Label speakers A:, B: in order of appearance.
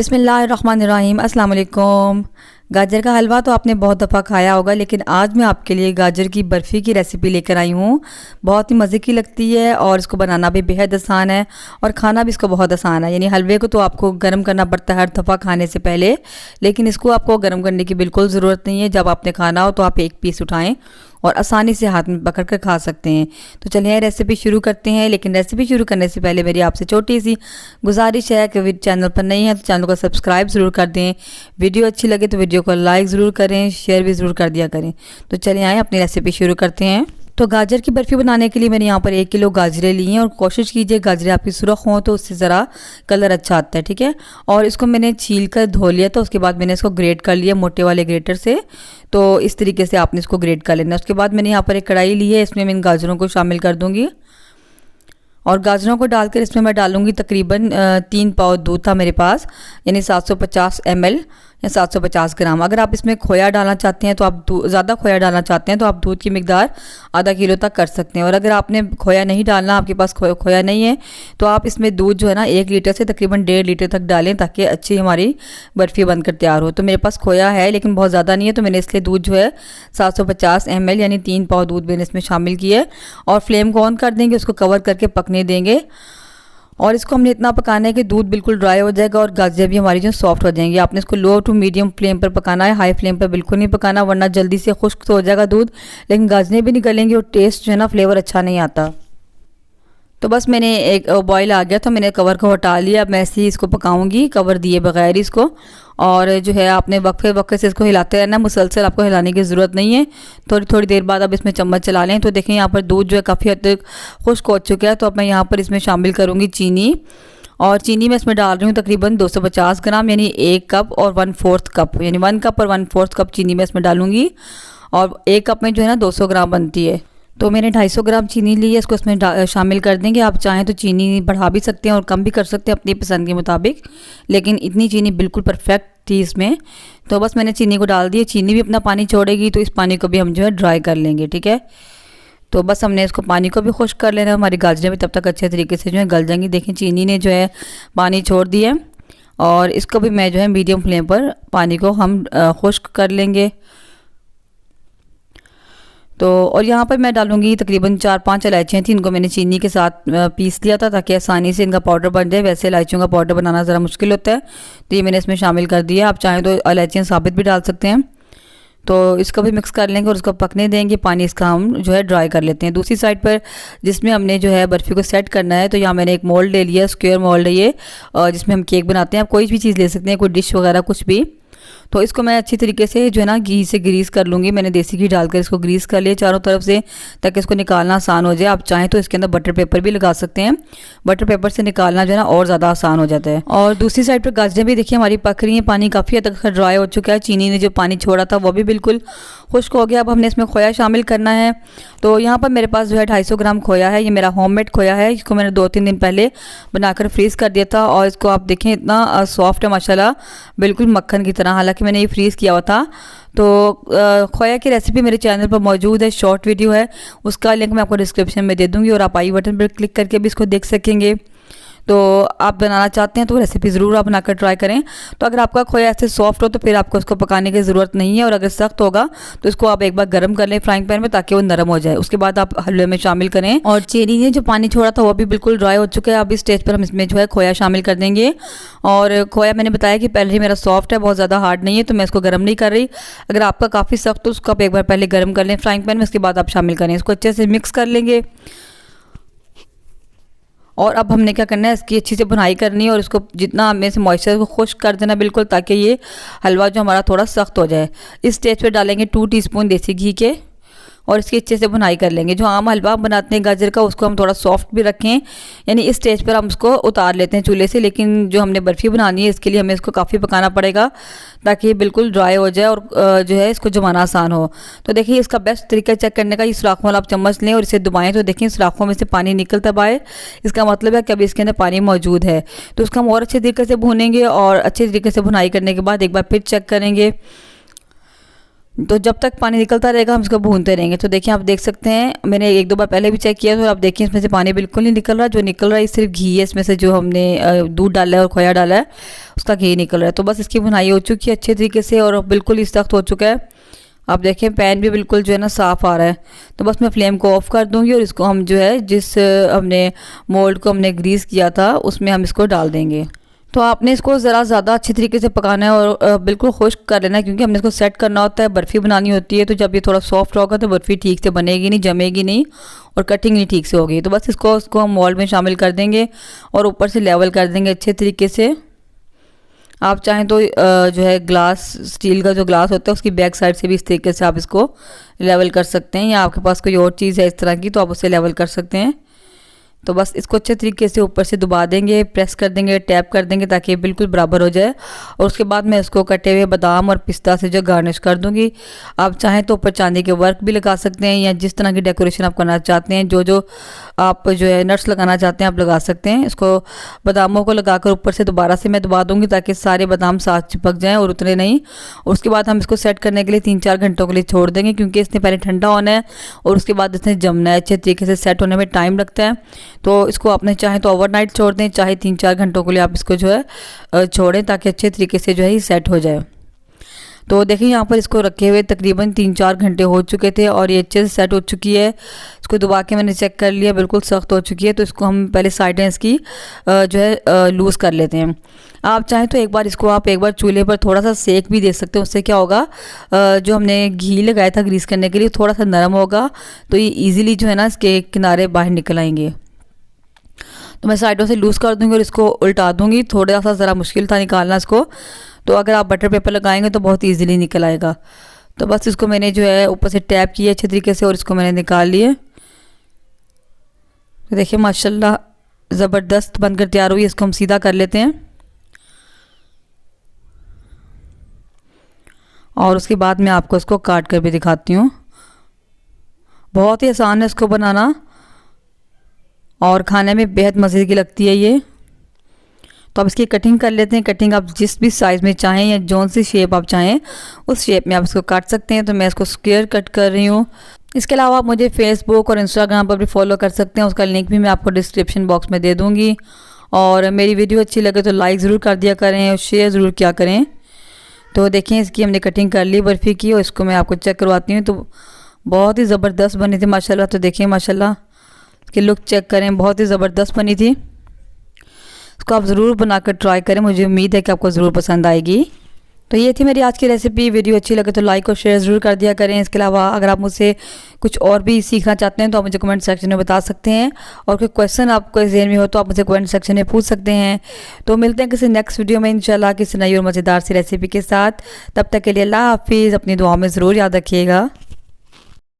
A: बिस्मिल्लाहिर्रहमानिर्रहीम। अस्सलाम वालेकुम। गाजर का हलवा तो आपने बहुत दफ़ा खाया होगा, लेकिन आज मैं आपके लिए गाजर की बर्फ़ी की रेसिपी लेकर आई हूँ। बहुत ही मज़े की लगती है और इसको बनाना भी बेहद आसान है और खाना भी इसको बहुत आसान है। यानी हलवे को तो आपको गर्म करना पड़ता है हर दफ़ा खाने से पहले, लेकिन इसको आपको गर्म करने की बिल्कुल ज़रूरत नहीं है। जब आपने खाना हो तो आप एक पीस उठाएँ और आसानी से हाथ में पकड़ कर खा सकते हैं। तो चलिए रेसिपी शुरू करते हैं, लेकिन रेसिपी शुरू करने से पहले मेरी आपसे छोटी सी गुजारिश है कि चैनल पर नहीं है तो चैनल को सब्सक्राइब ज़रूर कर दें। वीडियो अच्छी लगे तो वीडियो को लाइक ज़रूर करें, शेयर भी ज़रूर कर दिया करें। तो चलिए आए अपनी रेसिपी शुरू करते हैं। तो गाजर की बर्फ़ी बनाने के लिए मैंने यहाँ पर 1 किलो गाजरें ली हैं और कोशिश कीजिए गाजरें आपकी सुरख हों तो उससे ज़रा कलर अच्छा आता है, ठीक है। और इसको मैंने छील कर धो लिया था, उसके बाद मैंने इसको ग्रेट कर लिया मोटे वाले ग्रेटर से। तो इस तरीके से आपने इसको ग्रेट कर लेना। उसके बाद मैंने यहाँ पर एक कढ़ाई ली है, इसमें मैं इन गाजरों को शामिल कर दूँगी और गाजरों को डालकर इसमें मैं डालूंगी तकरीबन 3 पाव दूध था मेरे पास, यानी 750 ml या 750 ग्राम। अगर आप इसमें खोया डालना चाहते हैं तो आप ज़्यादा खोया डालना चाहते हैं तो आप दूध की मिकदार आधा किलो तक कर सकते हैं। और अगर आपने खोया नहीं डालना, आपके पास खोया नहीं है, तो आप इसमें दूध जो है ना 1 लीटर से तकरीबन 1.5 लीटर तक डालें ताकि अच्छी हमारी बर्फ़ी बनकर तैयार हो। तो मेरे पास खोया है लेकिन बहुत ज़्यादा नहीं है, तो मैंने इसलिए दूध जो है 750 ml यानी 3 पाव दूध मैंने इसमें शामिल किया है। और फ्लेम को ऑन कर देंगे, उसको कवर करके पकने देंगे और इसको हमने इतना पकाना है कि दूध बिल्कुल ड्राई हो जाएगा और गाजर भी हमारी जो सॉफ्ट हो जाएंगी। आपने इसको लो टू मीडियम फ्लेम पर पकाना है, हाई फ्लेम पर बिल्कुल नहीं पकाना, वरना जल्दी से खुश्क तो हो जाएगा दूध, लेकिन गाजरें भी निकलेंगी और टेस्ट जो है ना फ्लेवर अच्छा नहीं आता। तो बस मैंने एक बॉईल आ गया तो मैंने कवर को हटा लिया। अब मैं ऐसे ही इसको पकाऊंगी कवर दिए बगैर इसको। और जो है आपने वक्फे वक्फे से इसको हिलाते रहना, मुसलसल आपको हिलाने की ज़रूरत नहीं है। थोड़ी थोड़ी देर बाद अब इसमें चम्मच चला लें। तो देखें यहाँ पर दूध जो है काफ़ी हद तक खुश्क हो चुका है। तो अब मैं यहाँ पर इसमें शामिल करूँगी चीनी, और चीनी मैं इसमें डाल रही हूँ तकरीबन 250 ग्राम यानी 1 कप और 1/4 कप, यानी 1 कप और 1/4 कप चीनी मैं इसमें डालूँगी। और 1 कप में जो है ना 200 ग्राम बनती है, तो मैंने 250 ग्राम चीनी ली है, इसको इसमें शामिल कर देंगे। आप चाहें तो चीनी बढ़ा भी सकते हैं और कम भी कर सकते हैं अपनी पसंद के मुताबिक, लेकिन इतनी चीनी बिल्कुल परफेक्ट थी इसमें। तो बस मैंने चीनी को डाल दिया, चीनी भी अपना पानी छोड़ेगी, तो इस पानी को भी हम जो है ड्राई कर लेंगे, ठीक है। तो बस हमने इसको पानी को भी खुश्क कर लेना है, हमारी गाजरें भी तब तक अच्छे तरीके से जो है गल जाएंगी। देखें चीनी ने जो है पानी छोड़ दिया और इसको भी मैं जो है मीडियम फ्लेम पर पानी को हम खुश्क कर लेंगे। तो और यहाँ पर मैं डालूंगी तकरीबन 4-5 इलायचियाँ थी, इनको मैंने चीनी के साथ पीस लिया था ताकि आसानी से इनका पाउडर बन जाए। वैसे इलायचियों का पाउडर बनाना ज़रा मुश्किल होता है, तो ये मैंने इसमें शामिल कर दिया। आप चाहें तो इलायचियाँ साबित भी डाल सकते हैं। तो इसको भी मिक्स कर लेंगे और उसको पकने देंगे। पानी इसका हम जो है ड्राई कर लेते हैं। दूसरी साइड पर जिसमें हमने जो है बर्फ़ी को सेट करना है, तो यहाँ मैंने एक मोल्ड ले लिया, स्क्वायर मोल्ड है ये, जिसमें हम केक बनाते हैं। आप कोई भी चीज़ ले सकते हैं, कोई डिश वगैरह कुछ भी। तो इसको मैं अच्छी तरीके से जो है ना घी से ग्रीस कर लूँगी। मैंने देसी घी डालकर इसको ग्रीस कर लिया चारों तरफ से, ताकि इसको निकालना आसान हो जाए। आप चाहें तो इसके अंदर बटर पेपर भी लगा सकते हैं, बटर पेपर से निकालना जो है ना और ज़्यादा आसान हो जाता है। और दूसरी साइड पर गाजरें भी देखिए हमारी पक रही हैं, पानी काफ़ी हद तक ड्राई हो चुका है। चीनी ने जो पानी छोड़ा था वो भी बिल्कुल खुश्क हो गया। अब हमने इसमें खोया शामिल करना है। तो यहाँ पर मेरे पास जो है 250 ग्राम खोया है, ये मेरा होममेड खोया है। इसको मैंने 2-3 दिन पहले बनाकर फ्रीज़ कर दिया था और इसको आप देखें इतना सॉफ्ट है माशाल्लाह, बिल्कुल मक्खन की तरह, हालांकि मैंने ये फ्रीज़ किया हुआ था। तो खोया की रेसिपी मेरे चैनल पर मौजूद है, शॉर्ट वीडियो है, उसका लिंक मैं आपको डिस्क्रिप्शन में दे दूँगी और आप आई बटन पर क्लिक करके भी इसको देख सकेंगे। तो आप बनाना चाहते हैं तो रेसिपी ज़रूर आप बनाकर ट्राई करें। तो अगर आपका खोया ऐसे सॉफ्ट हो तो फिर आपको इसको पकाने की ज़रूरत नहीं है, और अगर सख्त होगा तो इसको आप एक बार गर्म कर लें फ्राइंग पैन में ताकि वो नरम हो जाए। उसके बाद आप हलवे में शामिल करें। और चीनी ने जो पानी छोड़ा था वो भी बिल्कुल ड्राई हो चुका है। अब इस स्टेज पर हम इसमें जो है खोया शामिल कर देंगे। और खोया मैंने बताया कि पहले ही मेरा सॉफ्ट है, बहुत ज़्यादा हार्ड नहीं है, तो मैं इसको गर्म नहीं कर रही। अगर आपका काफ़ी सख्त तो उसको आप एक बार पहले गर्म कर लें फ्राइंग पैन में, उसके बाद आप शामिल करें। इसको अच्छे से मिक्स कर लेंगे। और अब हमने क्या करना है, इसकी अच्छी से भुनाई करनी है और इसको जितना हमें से मॉइस्चर को खुश्क कर देना बिल्कुल, ताकि ये हलवा जो हमारा थोड़ा सख्त हो जाए। इस स्टेज पे डालेंगे 2 टीस्पून देसी घी के और इसकी अच्छे से भुनाई कर लेंगे। जो आम हलवा बनाते हैं गाजर का, उसको हम थोड़ा सॉफ्ट भी रखें, यानी इस स्टेज पर हम उसको उतार लेते हैं चूल्हे से। लेकिन जो हमने बर्फ़ी बनानी है इसके लिए हमें इसको काफ़ी पकाना पड़ेगा ताकि ये बिल्कुल ड्राई हो जाए और जो है इसको जमाना आसान हो। तो देखिए इसका बेस्ट तरीका चेक करने का, ये सुराखों वाला आप चम्मच लें और इसे दबाएं तो देखिए सुराखों में से पानी निकलता आए, इसका मतलब है कि अभी इसके अंदर पानी मौजूद है। तो उसको हम और अच्छे तरीके से भूनेंगे और अच्छे तरीके से भुनाई करने के बाद एक बार फिर चेक करेंगे। तो जब तक पानी निकलता रहेगा हम इसको भूनते रहेंगे। तो देखिए आप देख सकते हैं, मैंने एक दो बार पहले भी चेक किया, तो आप देखिए इसमें से पानी बिल्कुल नहीं निकल रहा। जो निकल रहा है सिर्फ घी है, इसमें से जो हमने दूध डाला है और खोया डाला है उसका घी निकल रहा है। तो बस इसकी भुनाई हो चुकी है अच्छे तरीके से और बिल्कुल इस तख्त हो चुका है। आप देखें पैन भी बिल्कुल जो है ना साफ़ आ रहा है। तो बस मैं फ्लेम को ऑफ़ कर दूँगी और इसको हम जो है जिस हमने मोल्ड को हमने ग्रीस किया था उसमें हम इसको डाल देंगे। तो आपने इसको ज़रा ज़्यादा अच्छी तरीके से पकाना है और बिल्कुल खुश्क कर लेना है, क्योंकि हमने इसको सेट करना होता है, बर्फ़ी बनानी होती है। तो जब ये थोड़ा सॉफ्ट होगा तो बर्फ़ी ठीक से बनेगी नहीं, जमेगी नहीं और कटिंग नहीं ठीक से होगी। तो बस इसको हम मोल्ड में शामिल कर देंगे और ऊपर से लेवल कर देंगे अच्छे तरीके से। आप चाहें तो जो है ग्लास, स्टील का जो ग्लास होता है उसकी बैक साइड से भी इस तरीके से आप इसको लेवल कर सकते हैं, या आपके पास कोई और चीज़ है इस तरह की तो आप उससे लेवल कर सकते हैं। तो बस इसको अच्छे तरीके से ऊपर से दबा देंगे, प्रेस कर देंगे, टैप कर देंगे ताकि बिल्कुल बराबर हो जाए। और उसके बाद मैं इसको कटे हुए बादाम और पिस्ता से जो गार्निश कर दूंगी। आप चाहें तो ऊपर चांदी के वर्क भी लगा सकते हैं, या जिस तरह की डेकोरेशन आप करना चाहते हैं, जो आप जो है नट्स लगाना चाहते हैं आप लगा सकते हैं। इसको बादामों को लगाकर ऊपर से दोबारा से मैं दबा दूंगी ताकि सारे बादाम साथ चिपक जाएँ और उतरे नहीं। और उसके बाद हम इसको सेट करने के लिए 3-4 घंटों के लिए छोड़ देंगे, क्योंकि इसने पहले ठंडा होना है और उसके बाद इसने जमना है। अच्छे तरीके से सेट होने में टाइम लगता है। तो इसको आपने चाहे तो ओवरनाइट छोड़ दें, चाहे 3-4 घंटों के लिए आप इसको जो है छोड़ें ताकि अच्छे तरीके से जो है ये सेट हो जाए। तो देखिए यहाँ पर इसको रखे हुए तकरीबन 3-4 घंटे हो चुके थे और ये अच्छे से सेट हो चुकी है। इसको दबा के मैंने चेक कर लिया, बिल्कुल सख्त हो चुकी है। तो इसको हम पहले साइडें इसकी जो है लूज़ कर लेते हैं। आप चाहें तो एक बार चूल्हे पर थोड़ा सा सेक भी दे सकते हैं। उससे क्या होगा, जो हमने घी लगाया था ग्रीस करने के लिए थोड़ा सा नरम होगा, तो ये ईज़िली जो है ना इसके किनारे बाहर निकल आएंगे। तो मैं साइडों से लूज़ कर दूंगी और इसको उल्टा दूंगी। थोड़ा सा ज़रा मुश्किल था निकालना इसको, तो अगर आप बटर पेपर लगाएंगे तो बहुत इजीली निकल आएगा। तो बस इसको मैंने जो है ऊपर से टैप किया अच्छे तरीके से और इसको मैंने निकाल लिए। तो देखिए माशाल्लाह ज़बरदस्त बनकर तैयार हुई। इसको हम सीधा कर लेते हैं और उसके बाद मैं आपको इसको काट कर भी दिखाती हूँ। बहुत ही आसान है इसको बनाना और खाने में बेहद मज़े की लगती है ये। तो अब इसकी कटिंग कर लेते हैं। कटिंग आप जिस भी साइज़ में चाहें या जौन सी शेप आप चाहें उस शेप में आप इसको काट सकते हैं। तो मैं इसको स्क्वायर कट कर रही हूँ। इसके अलावा आप मुझे फेसबुक और इंस्टाग्राम पर भी फॉलो कर सकते हैं, उसका लिंक भी मैं आपको डिस्क्रिप्शन बॉक्स में दे दूँगी। और मेरी वीडियो अच्छी लगे तो लाइक ज़रूर कर दिया करें और शेयर ज़रूर किया करें। तो देखिए इसकी हमने कटिंग कर ली बर्फ़ी की और इसको मैं आपको चेक करवाती हूँ। तो बहुत ही ज़बरदस्त बनी थी माशाल्लाह। तो देखिए माशाल्लाह इसकी लुक चेक करें, बहुत ही ज़बरदस्त बनी थी। इसको आप ज़रूर बनाकर ट्राई करें, मुझे उम्मीद है कि आपको ज़रूर पसंद आएगी। तो ये थी मेरी आज की रेसिपी। वीडियो अच्छी लगे तो लाइक और शेयर ज़रूर कर दिया करें। इसके अलावा अगर आप मुझसे कुछ और भी सीखना चाहते हैं तो आप मुझे कमेंट सेक्शन में बता सकते हैं, और कोई क्वेश्चन आपको ज़हन में हो तो आप मुझे कमेंट सेक्शन में पूछ सकते हैं। तो मिलते हैं किसी नेक्स्ट वीडियो में इंशाल्लाह किसी नई और मज़ेदार सी रेसिपी के साथ। तब तक के लिए अल्लाह हाफिज़। अपनी दुआ में ज़रूर याद रखिएगा।